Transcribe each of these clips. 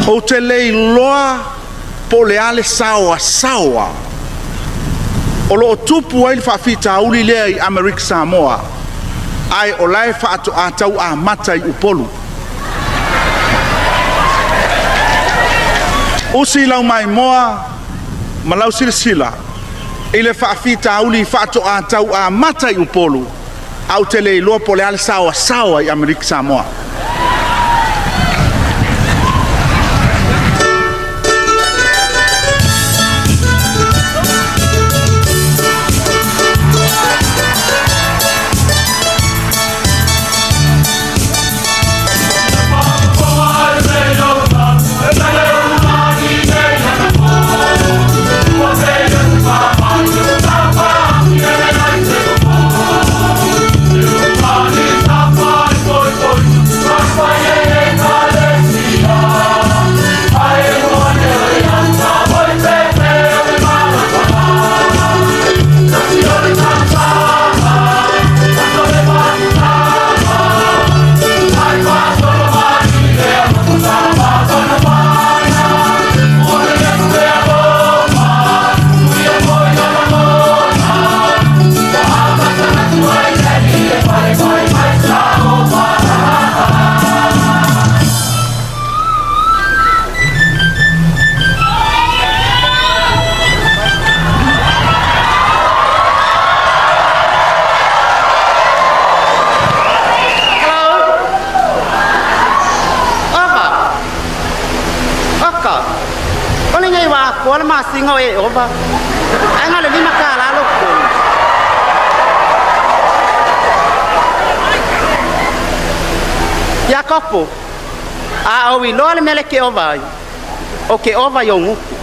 o te leiloa po le ale saoa saoa o loo tupu ai le faafitauli lea i Amerika Samoa ai o lae faatoʻatau amata i upolu usi lau mai moa ma lau silasila i le faafitauli i faatoʻatau amata i upolu au te leiloa po le ale saoa saoa i Amerika Samoa. Singo e oba ai ngale lima kala loko ya kopo a o wi lo le mele ke ova o ke ova yo nguku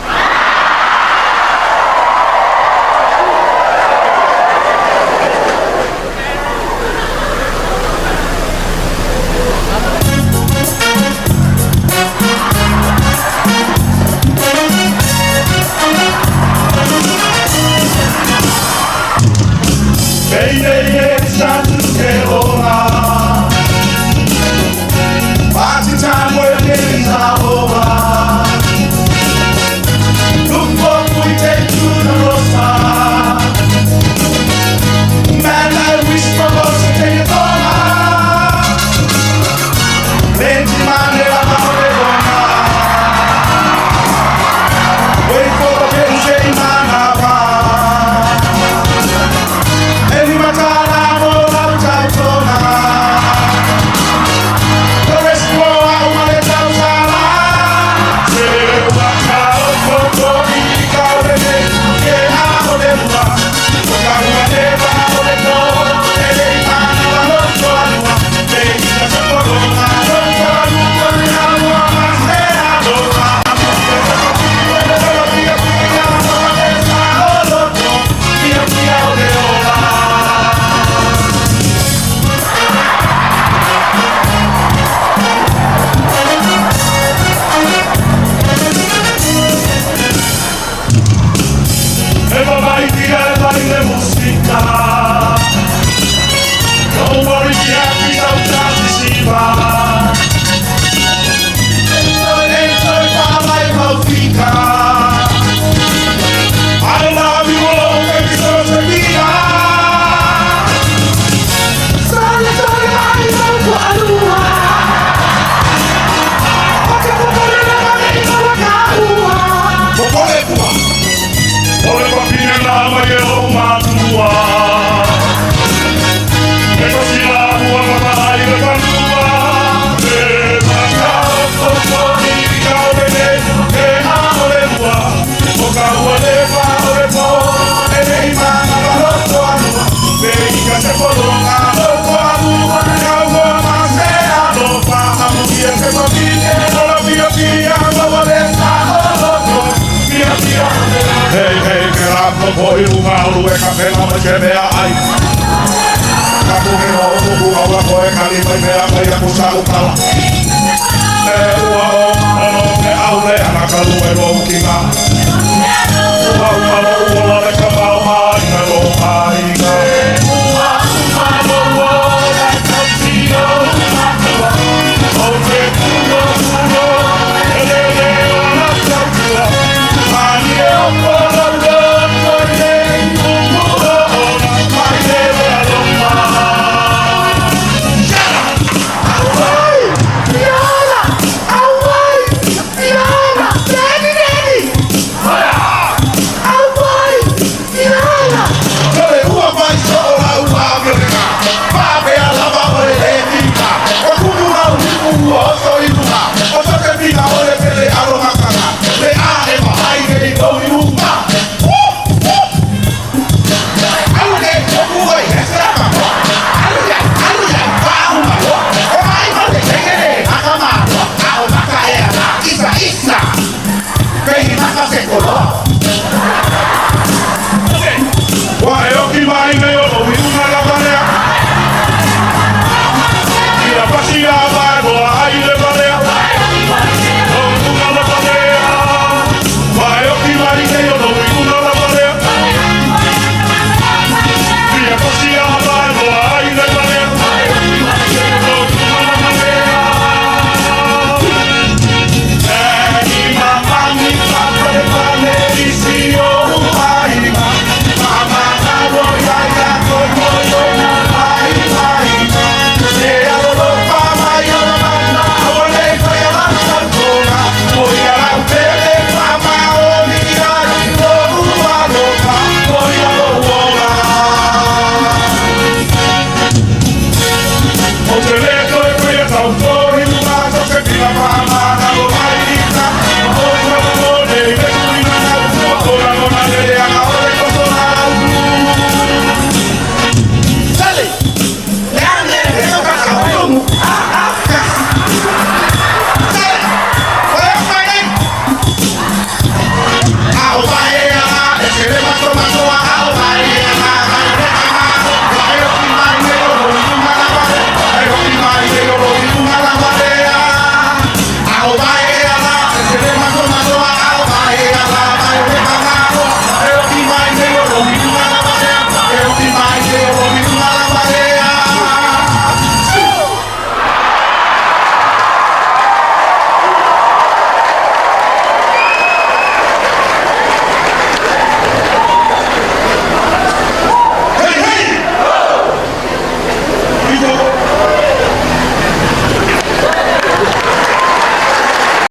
Voi uma lue capela ma che mea ai Kapu he no uku aula koe kali mai mea mai aku salu kala